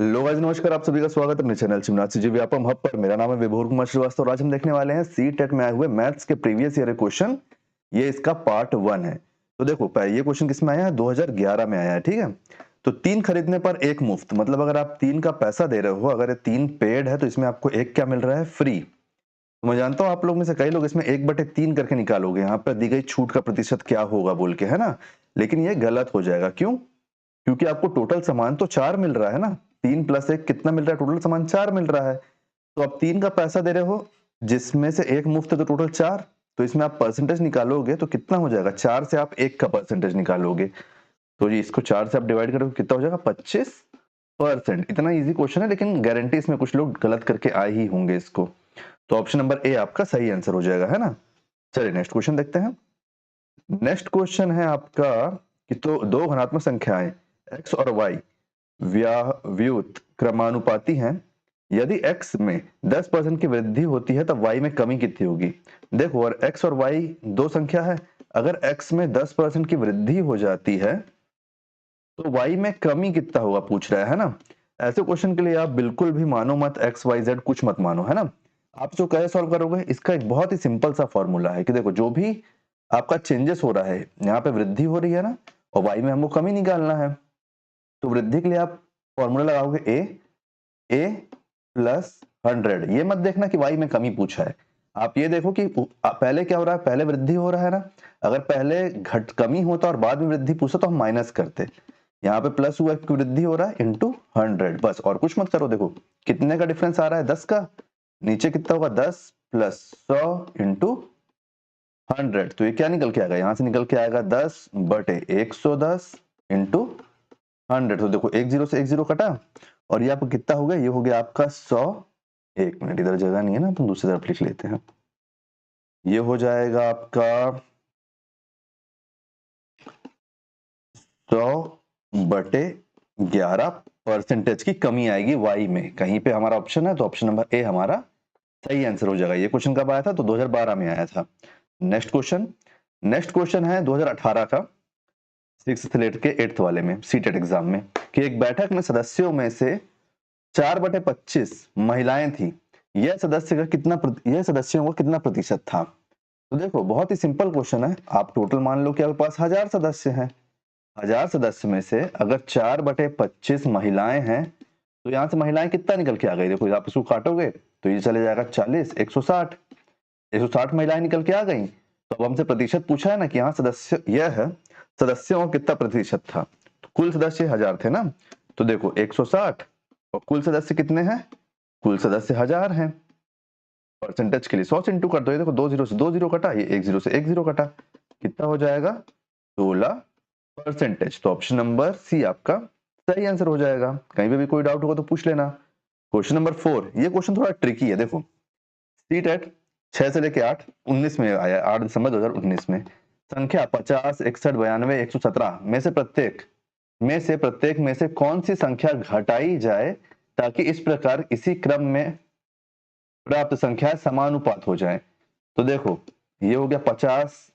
लो guys, नमस्कार। आप सभी का स्वागत है अपने चैनल शिवनाथ जी व्यापम हब पर। मेरा नाम है विभोर कुमार श्रीवास्तव और आज हम देखने वाले हैं सी टेट में आए हुए मैथ्स के प्रीवियस ईयर क्वेश्चन। ये इसका पार्ट 1 है। तो देखो, ये क्वेश्चन किसमें आया है? 2011 में आया है। ठीक है, तो 3 खरीदने पर 1 मुफ्त, मतलब अगर आप 3 का पैसा दे रहे हो, अगर ये 3 पेड है तो इसमें आपको 1 क्या मिल रहा है? फ्री। तो मैं जानता हूं आप लोग में से कई लोग इसमें 1/3 करके निकालोगे, यहाँ पर दी गई छूट का प्रतिशत क्या होगा बोल के, है ना। लेकिन ये गलत हो जाएगा। क्यों? क्योंकि आपको टोटल सामान तो 4 मिल रहा है ना। 3 + 1 कितना मिल रहा है? टोटल सामान 4 मिल रहा है। तो आप 3 का पैसा दे रहे हो, जिसमें से 1 मुफ्त है, तो टोटल 4। तो इसमें आप परसेंटेज निकालोगे तो कितना हो जाएगा? 4 से आप 1 का परसेंटेज निकालोगे, तो जी इसको 4 से आप डिवाइड करोगे, कितना हो जाएगा? 25%। इतना इजी क्वेश्चन है, लेकिन गारंटी इसमें कुछ लोग गलत करके आए ही होंगे इसको। तो ऑप्शन नंबर ए आपका सही आंसर हो जाएगा, है ना। चलिए नेक्स्ट क्वेश्चन देखते हैं। नेक्स्ट क्वेश्चन है आपका कि तो दो धनात्मक संख्याएं x और y व्युत क्रमानुपाती हैं। यदि x में 10% की वृद्धि होती है तब y में कमी कितनी होगी? देखो, और x और y दो संख्या है। अगर x में 10% की वृद्धि हो जाती है तो y में कमी कितना होगा पूछ रहा है ना। ऐसे क्वेश्चन के लिए आप बिल्कुल भी मानो मत, x y z कुछ मत मानो, है ना। आप जो कैसे सॉल्व करोगे, इसका एक बहुत ही सिंपल सा फॉर्मूला है कि देखो, जो भी आपका चेंजेस हो रहा है, यहाँ पे वृद्धि हो रही है ना, और y में हमको कमी निकालना है। तो वृद्धि के लिए आप फॉर्मूला लगाओगे ए प्लस 100। ये मत देखना कि y में कमी पूछा है। आप ये देखो कि पहले क्या हो रहा है, पहले वृद्धि हो रहा है ना। अगर पहले घट कमी होता और बाद में वृद्धि पूछता तो हम माइनस करते। यहाँ पे प्लस हुआ कि वृद्धि हो रहा है इंटू 100, बस और कुछ मत करो। देखो कितने का डिफरेंस आ रहा है? 10 का। नीचे कितना होगा? 10 + 100 इंटू 100। तो ये क्या निकल के आएगा? यहाँ से निकल के आएगा 10/110 इंटू 100। तो देखो, एक जीरो से एक जीरो कटा और ये आपको कितना हो गया? ये हो गया आपका 100। 1 मिनट, इधर जगह नहीं है ना, तो दूसरी तरफ लिख लेते हैं। ये हो जाएगा आपका 100/11 परसेंटेज की कमी आएगी y में। कहीं पे हमारा ऑप्शन है तो ऑप्शन नंबर ए हमारा सही आंसर हो जाएगा। ये क्वेश्चन कब आया था? तो 2012 में आया था। नेक्स्ट क्वेश्चन है 2018 का, 6th से लेकर के 8th वाले में, सीटेट एग्जाम में, कि एक बैठक में सदस्यों में से 4/25 महिलाएं थी। यह सदस्यों का कितना प्रतिशत था? तो देखो, बहुत ही सिंपल क्वेश्चन है। आप टोटल मान लो कि आपके पास 1000 सदस्य हैं। 1000 सदस्य में से अगर 4/25 महिलाएं हैं तो यहाँ से महिलाएं कितना निकल के आ गई? देखो, आप इसको काटोगे तो ये चले जाएगा 40, 160। 160 महिलाएं निकल के आ गई। तो अब हमसे प्रतिशत पूछा है ना कि यहाँ सदस्य, यह है सदस्यों का कितना प्रतिशत था। तो कुल सदस्य 1000 थे ना, तो देखो 160 और कुल सदस्य कितने हैं? कुल सदस्य 1000 हैं। परसेंटेज के लिए 100 से इंटू कर दो। ये देखो, 2 जीरो से 2 जीरो कटा, ये 1 जीरो से 1 जीरो कटा, कितना हो जाएगा? 16%। तो ऑप्शन नंबर सी आपका सही आंसर हो जाएगा। कहीं पे भी कोई डाउट होगा तो पूछ लेना। क्वेश्चन नंबर 4, ये क्वेश्चन थोड़ा ट्रिकी है। देखो, सीटेट 6 से लेके 8 19 में आया, 8 दिसंबर 2019 में। संख्या 50, 61, 92, 117 में से कौन सी संख्या घटाई जाए ताकि इस प्रकार इसी क्रम में प्राप्त संख्या समानुपात हो जाए? तो देखो, ये हो गया 50,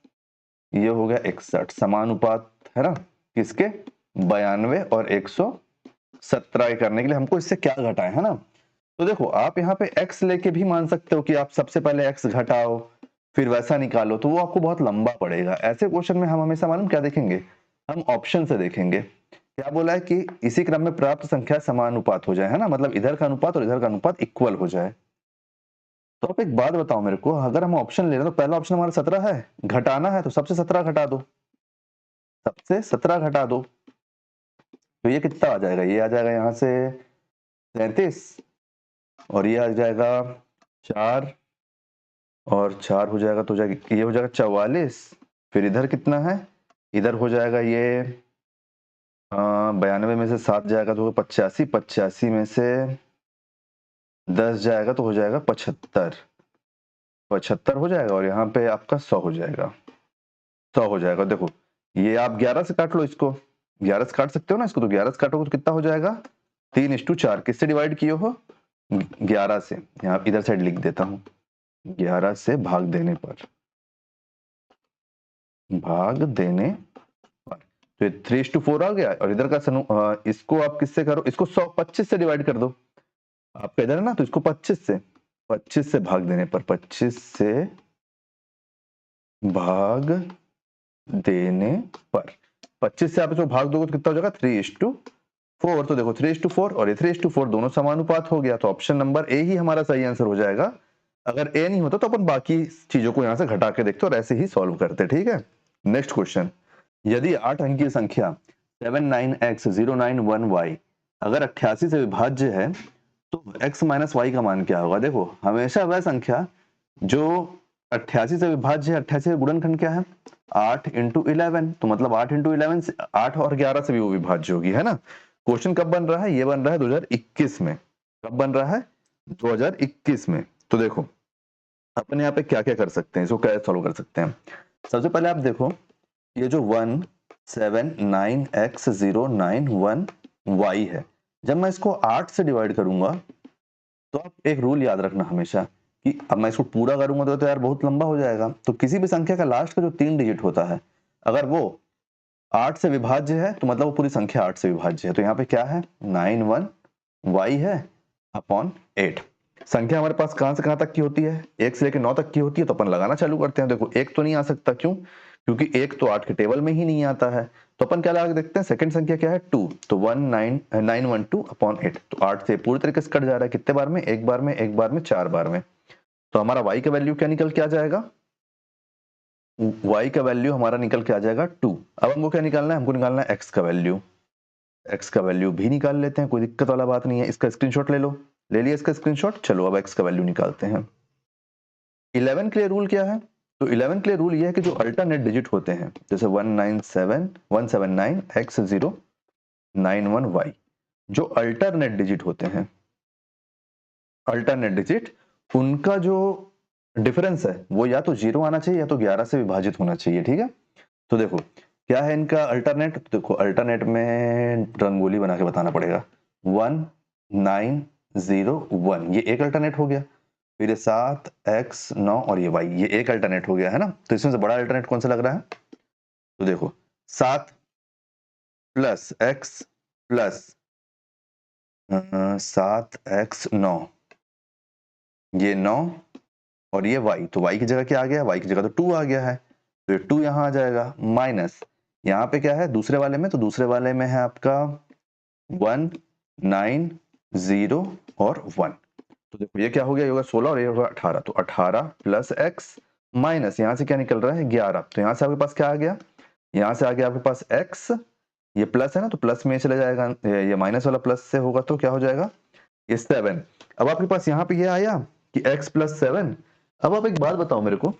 ये हो गया 61, समानुपात है ना किसके? 92 और 117 करने के लिए हमको इससे क्या घटाए, है ना। तो देखो, आप यहाँ पे x लेके भी मान सकते हो कि आप सबसे पहले x घटाओ फिर वैसा निकालो, तो वो आपको बहुत लंबा पड़ेगा। ऐसे क्वेश्चन में हम हमेशा मालूम क्या देखेंगे? हम ऑप्शन से देखेंगे। क्या बोला है कि इसी क्रम में प्राप्त संख्या समानुपात हो जाए, है ना, मतलब इधर का अनुपात और इधर का अनुपात इक्वल हो जाए। तो आप एक बात बताओ मेरे को, अगर हम ऑप्शन ले रहे हैं तो पहला ऑप्शन हमारा 17 है, घटाना है तो सबसे 17 घटा दो, सबसे 17 घटा दो, तो ये कितना आ जाएगा? ये आ जाएगा यहाँ से 37 और ये आ जाएगा 4 और 4 हो जाएगा तो ये हो जाएगा 44। फिर इधर कितना है? इधर हो जाएगा ये 92 में से 7 जाएगा तो 85, 85 में से 10 जाएगा तो हो जाएगा 75, 75 हो जाएगा और यहाँ पे आपका 100 हो जाएगा, 100 हो जाएगा। देखो, ये आप 11 से काट लो, इसको 11 से काट सकते हो ना इसको, तो 11 से काटोगे तो कितना हो जाएगा? 3:4। किससे डिवाइड किए हो? 11 से। यहाँ इधर साइड लिख देता हूँ, 11 से भाग देने पर तो ये 3:4 आ गया, और इधर का इसको आप किससे करो, इसको 125 से डिवाइड कर दो। आपका इधर है ना, तो इसको 25 से भाग देने पर 25 से भाग देने पर 25 से आप इसको भाग दोगे तो कितना हो जाएगा 3:4। तो देखो 3:4 और ये 3:4 दोनों समानुपात हो गया, तो ऑप्शन नंबर ए ही हमारा सही आंसर हो जाएगा। अगर ए नहीं होता तो अपन बाकी चीजों को यहां से घटा के देखते और ऐसे ही सॉल्व करते। ठीक है, नेक्स्ट क्वेश्चन, यदि 8 अंक की संख्या 79x091y अगर 88 से विभाज्य है तो x माइनस वाई का मान क्या होगा। देखो हमेशा वह संख्या जो 88 से विभाज्य है, 88 का गुणनखंड क्या है 8 इंटू 11, तो मतलब 8 इंटू 11 से 8 और 11 से भी वो विभाज्य होगी, है ना। क्वेश्चन कब बन रहा है, ये बन रहा है 2021 में। कब बन रहा है 2021 में। तो देखो अपन यहाँ पे क्या क्या कर सकते हैं, इसको कैसे सॉल्व कर सकते हैं। सबसे पहले आप देखो ये जो 179x091y है, जब मैं इसको 8 से डिवाइड करूंगा तो आप एक रूल याद रखना हमेशा कि अब मैं इसको पूरा करूंगा तो यार बहुत लंबा हो जाएगा। तो किसी भी संख्या का लास्ट का जो 3 डिजिट होता है अगर वो 8 से विभाज्य है तो मतलब वो पूरी संख्या 8 से विभाज्य है। तो यहाँ पे क्या है 91y है अपॉन 8। संख्या हमारे पास कहां से कहां तक की होती है, 1 से लेकर 9 तक की होती है। तो अपन लगाना चालू करते हैं। देखो 1 तो नहीं आ सकता, क्यों, क्योंकि 1 तो 8 के टेबल में ही नहीं आता है। तो अपन क्या लगा के देखते हैं, सेकंड संख्या क्या है 2, तो 912 अपॉन 8। तो 8 से पूरी तरीके से कट जा रहा है, कितने बार में, एक बार में, एक बार में, 4 बार में। तो हमारा y का वैल्यू क्या निकल के आ जाएगा, y का वैल्यू हमारा निकल के आ जाएगा 2। अब हमको क्या निकालना है, हमको निकालना है x का वैल्यू। x का वैल्यू भी निकाल लेते हैं, कोई दिक्कत वाला बात नहीं है। इसका स्क्रीनशॉट ले लो, ले लिया इसका स्क्रीनशॉट। चलो अब x का वैल्यू निकालते हैं। 11 के लिए रूल क्या है, तो 11 के लिए रूल ये है कि जो अल्टरनेट डिजिट होते हैं जैसे 179x091y, जो अल्टरनेट डिजिट होते हैं, अल्टरनेट डिजिट उनका जो डिफरेंस है वो या तो 0 आना चाहिए या तो 11 से विभाजित होना चाहिए। ठीक है, तो देखो क्या है इनका अल्टरनेट, तो देखो अल्टरनेट में रंगोली बना के बताना पड़ेगा। 1901 ये एक अल्टरनेट हो गया, फिर 7x9 और ये y ये एक अल्टरनेट हो गया, है ना। तो इसमें से बड़ा अल्टरनेट कौन सा लग रहा है, तो देखो 7 प्लस x प्लस 7x9 ये 9 और ये y, तो y की जगह क्या आ गया, y की जगह तो 2 आ गया है, तो ये 2 यहां आ जाएगा। माइनस यहाँ पे क्या है दूसरे वाले में, तो दूसरे वाले में है आपका 190 और 1। तो देखो ये क्या हो गया, ये होगा 16 और ये होगा 18। तो 18 प्लस x माइनस यहाँ से क्या निकल रहा है 11। तो यहाँ से आपके पास क्या आ गया, यहाँ से आ गया आपके पास x, ये प्लस है ना तो प्लस में चला जाएगा, ये माइनस वाला प्लस से होगा तो क्या हो जाएगा ये 7। अब आपके पास यहाँ पे ये आया कि x प्लस 7। अब आप एक बात बताओ मेरे को,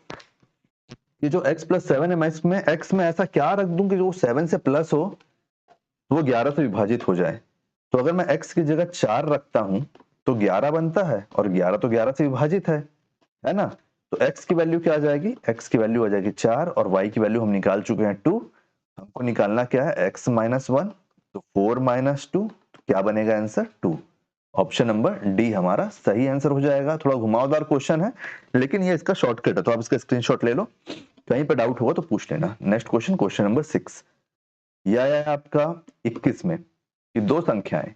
ये जो x प्लस 7 है मैं इसमें x में ऐसा क्या रख दूं कि जो 7 से प्लस हो तो वो 11 से विभाजित हो जाए। तो अगर मैं x की जगह 4 रखता हूं तो 11 बनता है, और 11 तो 11 से विभाजित है ना। तो x की वैल्यू क्या आ जाएगी, x की वैल्यू आ जाएगी 4 और y की वैल्यू हम निकाल चुके हैं 2। हमको निकालना क्या है x माइनस 1, तो 4 माइनस 2, तो क्या बनेगा आंसर 2। ऑप्शन नंबर डी हमारा सही आंसर हो जाएगा। थोड़ा घुमावदार क्वेश्चन है लेकिन ये इसका शॉर्टकट है, तो आप इसका स्क्रीनशॉट ले लो, कहीं पे डाउट होगा तो पूछ लेना। नेक्स्ट क्वेश्चन, क्वेश्चन नंबर 6, यह है आपका 21 में कि दो संख्याएं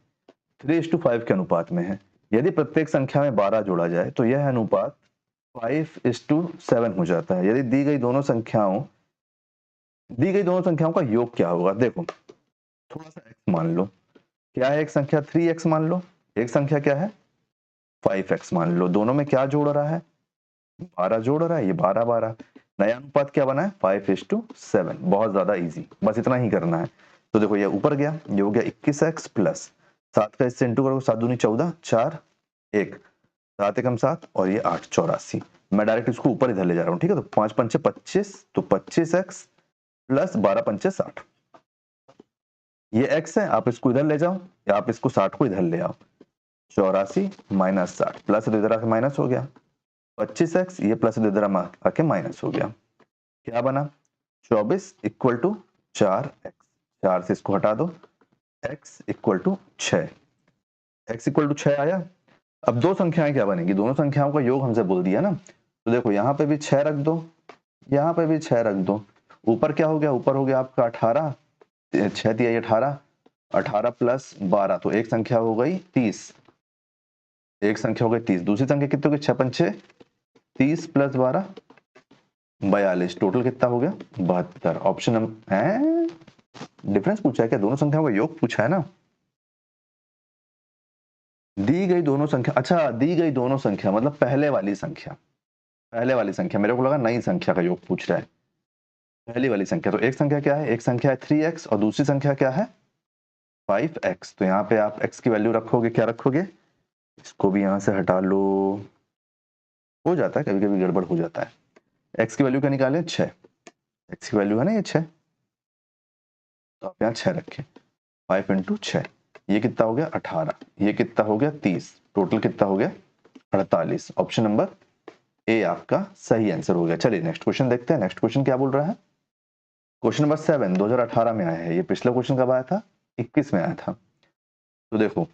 3:5 के अनुपात में है। यदि प्रत्येक संख्या में 12 जोड़ा जाए तो यह अनुपात 5:7 हो जाता है। यदि दी गई दोनों संख्याओं का योग क्या होगा। देखो थोड़ा सा x मान लो, क्या है एक संख्या 3x मान लो, एक संख्या क्या है 5x मान लो। दोनों में क्या जोड़ रहा है 12 जोड़ रहा है, ये 12 12। नया अनुपात क्या बना है 5:7। बहुत ज्यादा इजी, बस इतना ही करना है। तो देखो ये ऊपर गया, ये हो गया 21x प्लस 7 का इससे इंटू करो, 7 दूनी 14, 4 1, 7 एकम 7 और ये 8 84। मैं डायरेक्ट इसको ऊपर इधर ले जा रहा हूँ, ठीक है। तो 5 पंचे 25, तो 25x प्लस 12 पंचे 60। ये x है, आप इसको इधर ले जाओ या आप इसको 60 को इधर ले आओ। 84 माइनस 60 प्लस इधर आके माइनस हो गया 25x, ये प्लस इधर आके माइनस हो गया। क्या बना 24 इक्वल टू 4x। 4 से इसको हटा दो, x equal to 6, x equal to 6 आया। अब दो संख्याएं क्या बनेगी, दोनों संख्याओं का योग हमसे बोल दिया ना। तो देखो यहाँ पे भी 6 रख दो, यहाँ पे भी 6 रख दो। ऊपर क्या हो गया, ऊपर हो गया आपका 18 6 तिया 18, 18 प्लस 12 तो एक संख्या हो गई 30, एक संख्या हो गई 30, दूसरी संख्या कितनी हो गई 6 पंचे 30 प्लस 12 42, टोटल कितना हो गया 72। ऑप्शन नंबर है, डिफरेंस पूछा है क्या, दोनों संख्याओं का योग पूछा है ना। दी गई दोनों संख्या, अच्छा दी गई दोनों संख्या मतलब पहले वाली संख्या, पहले वाली संख्या, मेरे को लगा नई संख्या का योग पूछ रहा है। पहली वाली संख्या, तो एक संख्या क्या है, एक संख्या है 3x और दूसरी संख्या क्या है 5x। तो यहाँ पे आप x की वैल्यू रखोगे, क्या रखोगे, इसको भी यहाँ से हटा लो, हो जाता है कभी कभी गड़बड़ हो जाता है। x की वैल्यू क्या निकाले 6, x की वैल्यू है ना ये 6, तो आप यहाँ 6 रखें, 5 इंटू 6, ये कितना हो गया 18, ये कितना हो गया 30, टोटल कितना हो गया 48। ऑप्शन नंबर ए आपका सही आंसर हो गया। चलिए नेक्स्ट क्वेश्चन देखते हैं, नेक्स्ट क्वेश्चन क्या बोल रहा है। क्वेश्चन नंबर 7 2018 में आया है, ये पिछला क्वेश्चन कब आया था 21 में आया था। तो देखो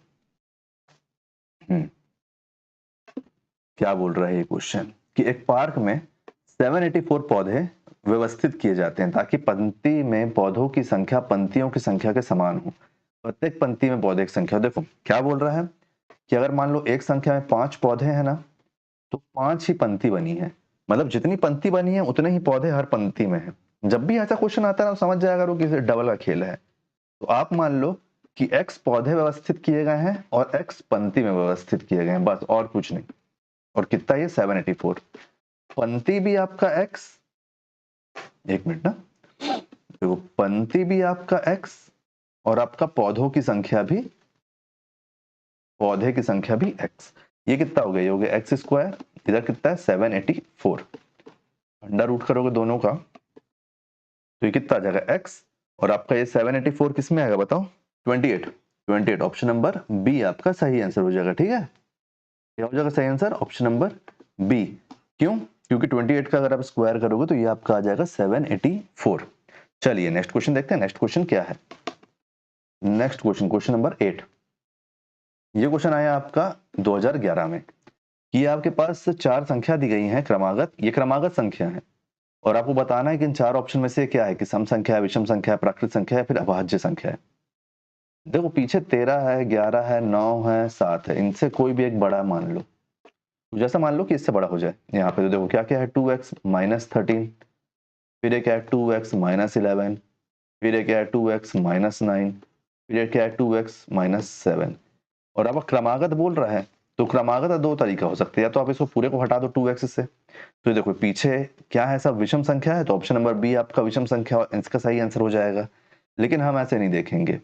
क्या बोल रहा है ये क्वेश्चन कि एक पार्क में 784 पौधे व्यवस्थित किए जाते हैं ताकि पंक्ति में पौधों की संख्या पंक्तियों की संख्या के समान हो। प्रत्येक पंक्ति में पौधे की संख्या, देखो क्या बोल रहा है कि अगर मान लो एक संख्या में 5 पौधे हैं ना, तो 5 ही पंक्ति बनी है, मतलब जितनी पंक्ति बनी है उतने ही पौधे हर पंक्ति में है। जब भी ऐसा क्वेश्चन आता है ना, समझ जाएगा वो किसी डबल का खेल है। तो आप मान लो कि x पौधे व्यवस्थित किए गए हैं और x पंक्ति में व्यवस्थित किए गए हैं, बस और कुछ नहीं। और कितना ये 784, पंक्ति भी आपका x, एक मिनट ना, तो पंक्ति भी आपका x और आपका पौधों की संख्या भी, पौधे की संख्या भी x। ये कितना हो गया, ये हो गया x स्क्वायर, इधर कितना है 784, अंडर रूट करोगे दोनों का तो ये कितना आ जाएगा x, और आपका ये 784 किस में आएगा बताओ 28। ऑप्शन नंबर बी आपका सही आंसर हो जाएगा। ठीक है, क्या हो जाएगा सही आंसर, ऑप्शन नंबर बी। क्यों, क्योंकि 28 का अगर आप स्क्वायर करोगे तो ये आपका आ जाएगा 784। चलिए नेक्स्ट क्वेश्चन देखते हैं, नेक्स्ट क्वेश्चन क्या है। नेक्स्ट क्वेश्चन, क्वेश्चन नंबर 8, ये क्वेश्चन आया आपका 2011 में कि आपके पास 4 संख्या दी गई है क्रमागत, ये क्रमागत संख्या है और आपको बताना है कि इन 4 ऑप्शन में से क्या है कि सम संख्या है, विषम संख्या है, प्राकृत संख्या है, फिर अभाज्य संख्या है। देखो पीछे 13 है, 11 है, 9 है, 7 है, इनसे कोई भी एक बड़ा मान लो, जैसा मान लो कि इससे बड़ा हो जाए। यहाँ पे तो देखो क्या क्या है 2x माइनस 13, फिर एक है 2x माइनस 11, फिर एक है 2x माइनस 9, फिर एक है 2x माइनस 7। और अब क्रमागत बोल रहा है तो क्रमागत दो तरीका हो सकते हैं, या तो आप इसको पूरे को हटा दो 2x से, तो देखो पीछे क्या है सब विषम संख्या है, तो ऑप्शन नंबर बी आपका विषम संख्या इसका सही आंसर हो जाएगा। लेकिन हम ऐसे नहीं देखेंगे,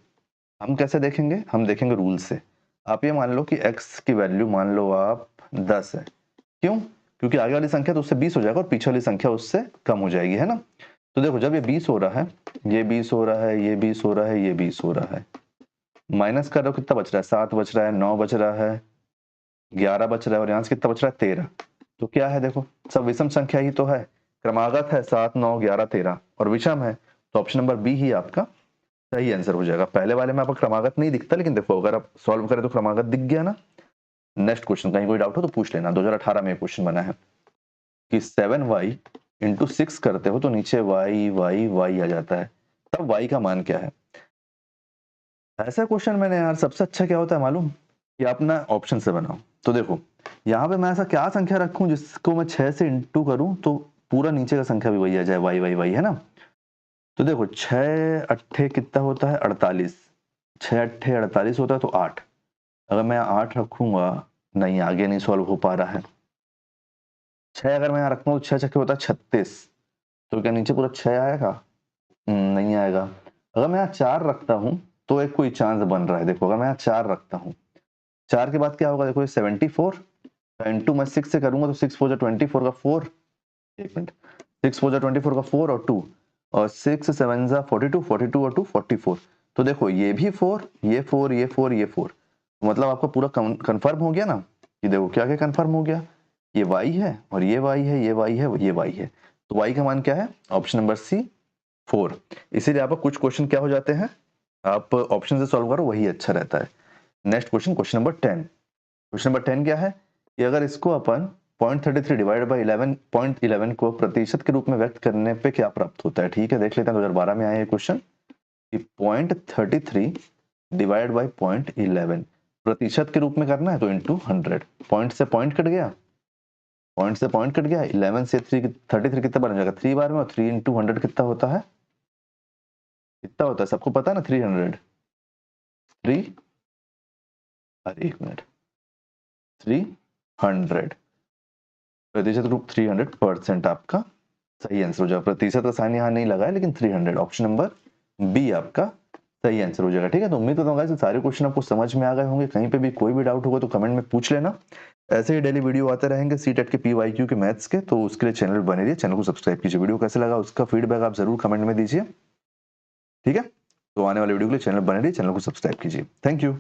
हम कैसे देखेंगे, हम देखेंगे रूल से। आप ये मान लो कि x की वैल्यू मान लो आप 10 है, क्यों, क्योंकि आगे वाली संख्या तो उससे 20 हो जाएगा और पीछे वाली संख्या उससे कम हो जाएगी, है ना। तो देखो जब ये 20 हो रहा है, ये 20 हो रहा है, ये 20 हो रहा है, ये 20 हो रहा है, माइनस कर रहे हो कितना बच रहा है 7 बच रहा है, 9 बच रहा है, 11 बच रहा है और यहाँ से कितना बच रहा है 13। तो क्या है देखो सब विषम संख्या ही तो है, क्रमागत है 7 9 11 13 और विषम है, तो ऑप्शन नंबर बी ही आपका सही आंसर हो जाएगा। पहले वाले में आपको क्रमागत नहीं दिखता, लेकिन देखो अगर आप सॉल्व करें तो क्रमागत दिख गया ना। नेक्स्ट क्वेश्चन, कहीं कोई डाउट हो तो पूछ लेना। 2018 में क्वेश्चन बना है कि 7y इंटू 6 करते हो तो नीचे y आ जाता है, तब y का मान क्या है। ऐसा क्वेश्चन मैंने यार सबसे अच्छा क्या होता है मालूम, कि आप ना ऑप्शन से बनाओ। तो देखो यहाँ पे मैं ऐसा क्या संख्या रखूं जिसको मैं 6 से इंटू करूं तो पूरा नीचे का संख्या भी वही आ जाए, y है ना। तो देखो 6 अट्ठे कितना होता है 48, 6 अट्ठे 48 होता है तो 8, अगर मैं 8 रखूंगा, नहीं आगे नहीं सॉल्व हो पा रहा है। 6 अगर मैं यहाँ रखूंगा तो 6 छक्के होता है 36, तो क्या नीचे पूरा 6 आएगा, नहीं आएगा। अगर मैं यहाँ 4 रखता हूँ तो एक कोई चांस बन रहा है, देखो अगर मैं यहाँ 4 रखता हूँ, 4 के बाद क्या होगा देखो ये 74 इंटू मैं 6 से करूंगा तो 6 4 जा 24 का 4, एक मिनट, 6 4 जा 24 का 4 और 2 और 6 7 जा 42, 42 और 2 44। तो देखो ये भी 4, ये 4, ये 4, ये 4, मतलब आपका पूरा कंफर्म हो गया ना। ये देखो क्या क्या कंफर्म हो गया, ये y है और ये y है, ये y है, ये y है, तो y का मान क्या है ऑप्शन नंबर सी 4। इसीलिए आपका कुछ क्वेश्चन क्या हो जाते हैं, आप ऑप्शन से सॉल्व करो वही अच्छा रहता है। Next question, question number 10, question number 10 क्या है कि अगर इसको अपन 0.33 डिवाइड बाई 11.11 को प्रतिशत के रूप में व्यक्त करने पे क्या प्राप्त होता है। ठीक है देख लेते हैं, 2012 में आया ये क्वेश्चन कि 0.33 डिवाइड बाई 0.11 प्रतिशत के रूप में करना है तो इंटू 100। पॉइंट से पॉइंट कट गया, पॉइंट से पॉइंट कट गया, 11 से 33 कितना बन जाएगा 3 बार में, और 3 इंटू 100 कितना होता है, कितना होता है सबको पता है ना 300। 3 अरे एक मिनट 300 प्रतिशत रूप 300% आपका सही आंसर हो जाएगा। प्रतिशत का साइन यहाँ नहीं लगा है लेकिन 300 ऑप्शन नंबर बी आपका सही आंसर हो जाएगा। ठीक है, तो उम्मीद करता हूँ गाइस सारे क्वेश्चन आपको समझ में आ गए होंगे। कहीं पे भी कोई भी डाउट होगा तो कमेंट में पूछ लेना। ऐसे ही डेली वीडियो आते रहेंगे सीटेट के पीवाईक्यू के मैथ्स के, तो उसके लिए चैनल बने रहिए, चैनल को सब्सक्राइब कीजिए। वीडियो कैसे लगा उसका फीडबैक आप जरूर कमेंट में दीजिए। ठीक है, तो आने वाले वीडियो के लिए चैनल बने रहिए, चैनल को सब्सक्राइब कीजिए। Thank you.